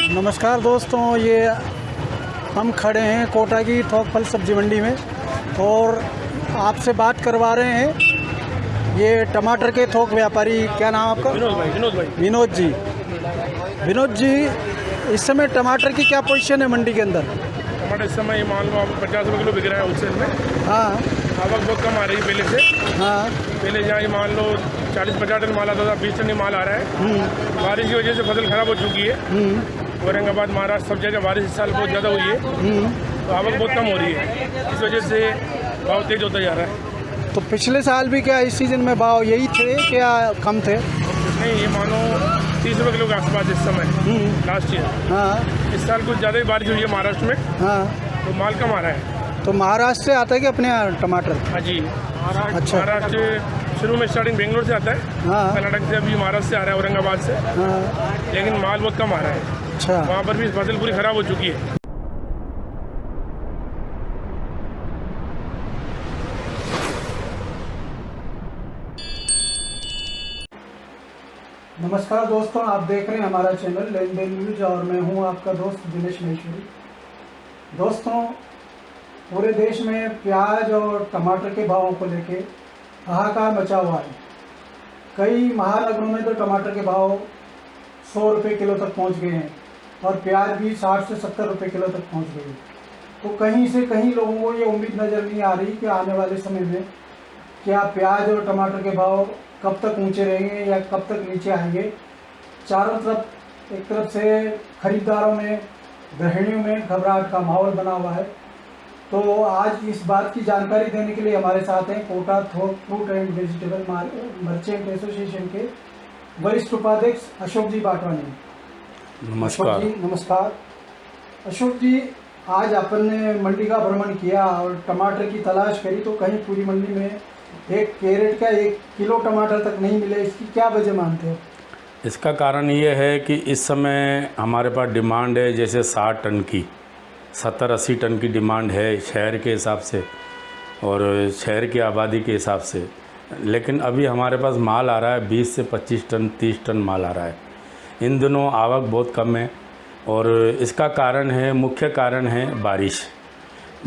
नमस्कार दोस्तों, ये हम खड़े हैं कोटा की थोक फल सब्जी मंडी में और आपसे बात करवा रहे हैं ये टमाटर के थोक व्यापारी। क्या नाम आपका? विनोद जी। विनोद जी, इस समय टमाटर की क्या पोजीशन है मंडी के अंदर? टमाटर इस समय मान लो आप 50 रुपये किलो बिक रहा है होलसेल में। हाँ। आवक बहुत कम आ रही है पहले से। हाँ। पहले जहाँ मान लो 40-50 टन माल आता था, 20 टन ही माल आ रहा है। बारिश की वजह से फसल खराब हो चुकी है। औरंगाबाद, महाराष्ट्र सब जगह बारिश इस साल बहुत ज़्यादा हुई है, तो आवक बहुत कम हो रही है। इस वजह से भाव तेज होता जा रहा है। तो पिछले साल भी क्या इस सीज़न में भाव यही थे क्या कम थे? नहीं, ये मानो 30 रुपये किलो के आसपास इस समय लास्ट ईयर। हाँ। इस साल कुछ ज़्यादा ही बारिश हुई है महाराष्ट्र में। हाँ। तो माल कम आ रहा है। तो महाराष्ट्र से आता है कि अपने यहाँ टमाटर? हाँ जी, अच्छा। महाराष्ट्र शुरू में स्टार्टिंग बेंगलोर से आता है। हाँ। कर्नाटक से, अभी महाराष्ट्र से आ रहा है, औरंगाबाद से। हाँ। लेकिन माल बहुत कम आ रहा है। अच्छा। वहाँ पर भी फसल पूरी खराब हो चुकी है। नमस्कार दोस्तों, आप देख रहे हैं हमारा चैनल लेन देन न्यूज और मैं हूं आपका दोस्त दिनेश महेश्वरी। दोस्तों, पूरे देश में प्याज और टमाटर के भावों को लेके हाहाकार मचा हुआ है। कई महानगरों में तो टमाटर के भाव 100 रुपये किलो तक पहुंच गए हैं और प्याज भी 60 से 70 रुपये किलो तक पहुंच गई। तो कहीं से कहीं लोगों को ये उम्मीद नज़र नहीं आ रही कि आने वाले समय में क्या प्याज और टमाटर के भाव कब तक ऊंचे रहेंगे या कब तक नीचे आएंगे। चारों तरफ एक तरफ से खरीदारों में, गृहिणियों में घबराहट का माहौल बना हुआ है। तो आज इस बात की जानकारी देने के लिए हमारे साथ हैं कोटा थोक fruit and vegetable merchant association के वरिष्ठ उपाध्यक्ष अशोक जी बाटवानी। नमस्कार जी, नमस्कार। अशोक जी, आज अपन ने मंडी का भ्रमण किया और टमाटर की तलाश करी तो कहीं पूरी मंडी में एक कैरेट का 1 किलो टमाटर तक नहीं मिले। इसकी क्या वजह मानते हो? इसका कारण ये है कि इस समय हमारे पास डिमांड है जैसे 60 टन की, 70-80 टन की डिमांड है शहर के हिसाब से और शहर की आबादी के हिसाब से। लेकिन अभी हमारे पास माल आ रहा है 20 से 25 टन, 30 टन माल आ रहा है। इन दिनों आवक बहुत कम है और इसका कारण है, मुख्य कारण है बारिश।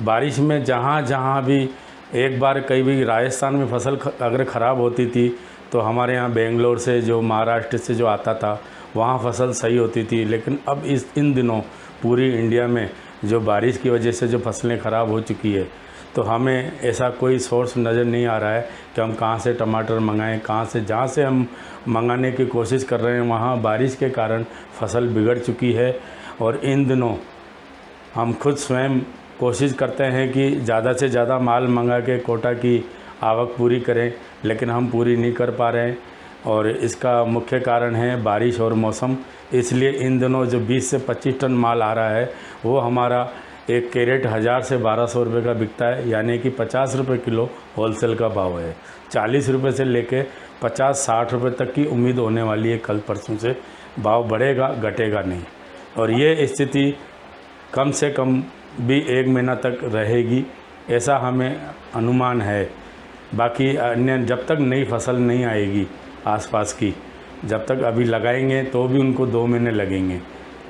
बारिश में जहाँ जहाँ भी एक बार कहीं भी राजस्थान में फसल अगर ख़राब होती थी तो हमारे यहाँ बेंगलोर से, जो महाराष्ट्र से जो आता था, वहाँ फसल सही होती थी। लेकिन अब इन दिनों पूरी इंडिया में जो बारिश की वजह से जो फसलें ख़राब हो चुकी है, तो हमें ऐसा कोई सोर्स नज़र नहीं आ रहा है कि हम कहाँ से टमाटर मंगाएं, कहाँ से, जहाँ से हम मंगाने की कोशिश कर रहे हैं वहाँ बारिश के कारण फसल बिगड़ चुकी है। और इन दिनों हम खुद स्वयं कोशिश करते हैं कि ज़्यादा से ज़्यादा माल मंगा के कोटा की आवक पूरी करें, लेकिन हम पूरी नहीं कर पा रहे हैं और इसका मुख्य कारण है बारिश और मौसम। इसलिए इन दिनों जो 20 से 25 टन माल आ रहा है वो हमारा एक कैरेट 1000 से 1200 रुपये का बिकता है, यानी कि 50 रुपये किलो होलसेल का भाव है। 40 रुपये से लेके 50-60 रुपये तक की उम्मीद होने वाली है। कल परसों से भाव बढ़ेगा, घटेगा नहीं। और ये स्थिति कम से कम भी 1 महीना तक रहेगी, ऐसा हमें अनुमान है। बाकी अन्य जब तक नई फसल नहीं आएगी आसपास की, जब तक अभी लगाएंगे तो भी उनको 2 महीने लगेंगे,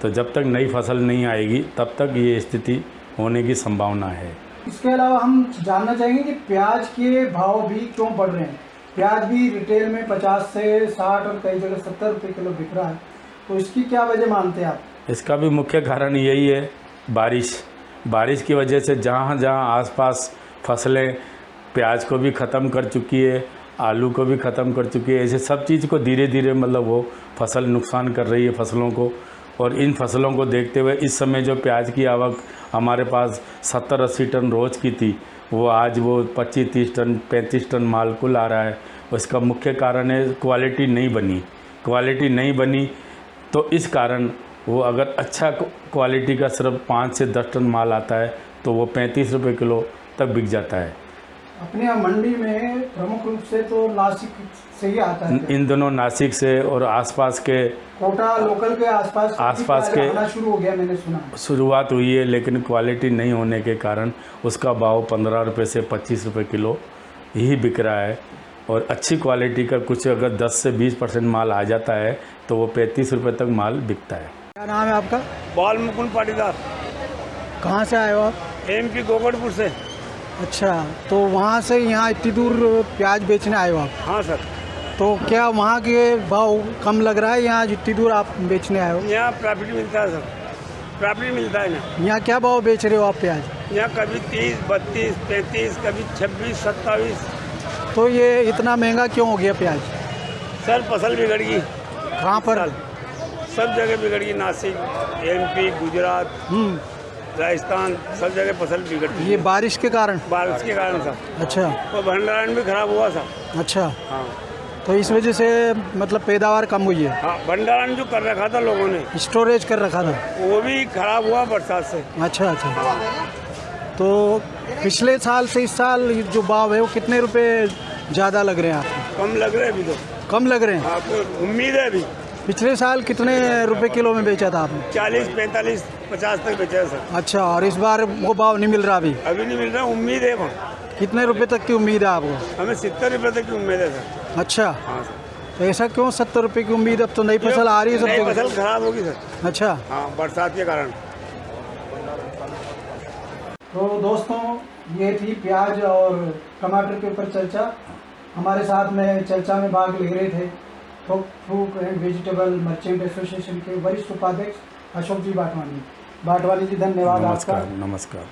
तो जब तक नई फसल नहीं आएगी तब तक ये स्थिति होने की संभावना है। इसके अलावा हम जानना चाहेंगे कि प्याज के भाव भी क्यों बढ़ रहे हैं। प्याज भी रिटेल में 50 से 60 और कई जगह 70 रुपये किलो बिक रहा है, तो इसकी क्या वजह मानते हैं आप? इसका भी मुख्य कारण यही है बारिश की वजह से जहाँ जहाँ आसपास फसलें प्याज को भी ख़त्म कर चुकी है, आलू को भी ख़त्म कर चुकी है। ऐसे सब चीज़ को धीरे धीरे मतलब वो फसल नुकसान कर रही है फसलों को। और इन फसलों को देखते हुए इस समय जो प्याज की आवक हमारे पास 70-80 टन रोज़ की थी, वो आज वो 25-30 टन, 35 टन माल कुल आ रहा है। उसका मुख्य कारण है क्वालिटी नहीं बनी। तो इस कारण वो अगर अच्छा क्वालिटी का सिर्फ 5 से 10 टन माल आता है तो वो 35 रुपये किलो तक बिक जाता है। अपने यहाँ मंडी में प्रमुख रूप से तो नासिक से ही आता है। इन दोनों नासिक से और आसपास के कोटा लोकल के आसपास के आना शुरू हो गया, मैंने सुना। शुरुआत हुई है, लेकिन क्वालिटी नहीं होने के कारण उसका भाव 15 रुपये से 25 रुपये किलो ही बिक रहा है। और अच्छी क्वालिटी का कुछ अगर 10 से 20% माल आ जाता है तो वो 35 रुपये तक माल बिकता है। क्या नाम है आपका? बाल मुकुंद पाटीदार, कहाँ से आए हो आप? एमपी गोगड़पुर से। अच्छा, तो वहाँ से यहाँ इतनी दूर प्याज बेचने आए हो आप? हाँ सर, तो क्या वहाँ के भाव कम लग रहा है यहाँ जितनी दूर आप बेचने आए हो? यहाँ प्रॉफिट मिलता है सर, प्रॉफिट मिलता है ना। यहाँ क्या भाव बेच रहे हो आप प्याज? यहाँ कभी 30, 32, 33, कभी 26, 27। तो ये इतना महंगा क्यों हो गया प्याज? सर फसल बिगड़ गई, कहाँ पर? सब जगह बिगड़ गई, नासिक, एमपी, गुजरात, राजस्थान, सब जगह फसल बिगड़ गई। ये बारिश के कारण? बारिश के कारण सर। अच्छा तो भंडारण भी खराब हुआ सर। अच्छा, हाँ तो इस वजह से मतलब पैदावार कम हुई है? हाँ, भंडारण जो कर रखा था लोगों ने, स्टोरेज कर रखा था? वो भी खराब हुआ बरसात से। अच्छा अच्छा, तो पिछले साल से इस साल जो भाव है वो कितने रुपए ज़्यादा लग रहे हैं आपको? कम लग रहे हैं अभी तो। कम लग रहे हैं? आपको उम्मीद है अभी? पिछले साल कितने रुपए किलो में बेचा था आपने? 40, 45, 50 तक बेचा है सर। अच्छा, और इस बार वो भाव नहीं मिल रहा अभी? अभी नहीं मिल रहा, उम्मीद है वहाँ। कितने रुपए तक की उम्मीद है आपको? हमें 70 रुपये तक की उम्मीद है सर। अच्छा, हाँ सर। तो ऐसा क्यों 70 रुपए की उम्मीद? अब तो नई फसल आ रही है सब नई जगह। फसल खराब होगी सर। अच्छा, हाँ, बरसात के कारण। तो दोस्तों ये थी प्याज और टमाटर के ऊपर चर्चा। हमारे साथ में चर्चा में भाग ले रहे थे थोक fruit and vegetable merchant association के वरिष्ठ उपाध्यक्ष अशोक जी बाटवानी। बाटवानी जी, धन्यवाद आपका। नमस्कार नमस्कार।